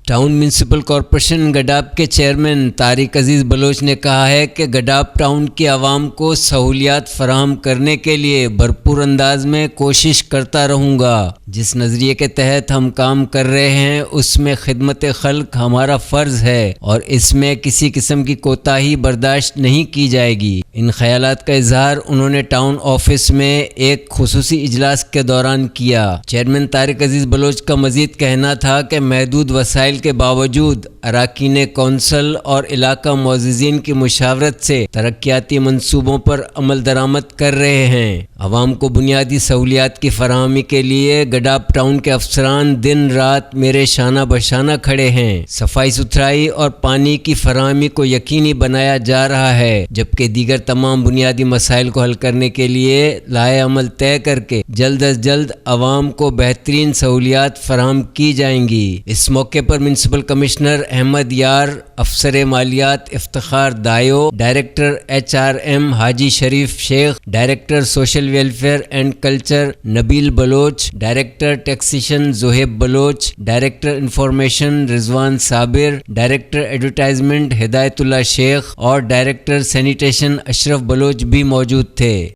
Town municipal corporation گڈاب کے chairman Tariq عزیز بلوچ نے کہا ہے کہ گڈاب ٹاؤن کی عوام کو سہولیات فراہم کرنے کے لیے بھرپور انداز میں کوشش کرتا رہوں گا۔ جس نظریے کے تحت ہم کام کر رہے ہیں اس میں خدمت خلق ہمارا فرض ہے اور اس میں کسی قسم کی کوتاہی برداشت نہیں کی جائے گی۔ ان خیالات کا اظہار انہوں نے ٹاؤن آفس میں ایک خصوصی اجلاس کے دوران کیا۔ چیئرمین طارق عزیز بلوچ کا مزید کہنا تھا کہ محدود وسائل کے باوجود اراکین کونسل اور علاقہ معززین کی مشاورت سے ترقیاتی منصوبوں پر عمل درآمد کر رہے ہیں۔ عوام کو بنیادی سہولیات کی فراہمی کے لیے گڈاب ٹاؤن کے افسران دن رات میرے شانہ بشانہ کھڑے ہیں۔ صفائی ستھرائی اور پانی کی فراہمی کو یقینی بنایا جا رہا ہے، جبکہ دیگر تمام بنیادی مسائل کو حل کرنے کے لیے لائحہ عمل طے کر کے جلد از جلد عوام کو بہترین سہولیات فراہم کی جائیں گی۔ اس موقع پر میونسپل کمشنر احمد یار، افسر مالیات Iftikhar دایو، director HRM Haji Sharif Sheikh, director social welfare and culture Nabeel Baloch, director taxation Zohaib Baloch, director information Rizwan Sabir, director advertisement ہدایت اللہ شیخ اور ڈائریکٹر سینیٹیشن اشرف بلوچ بھی موجود تھے۔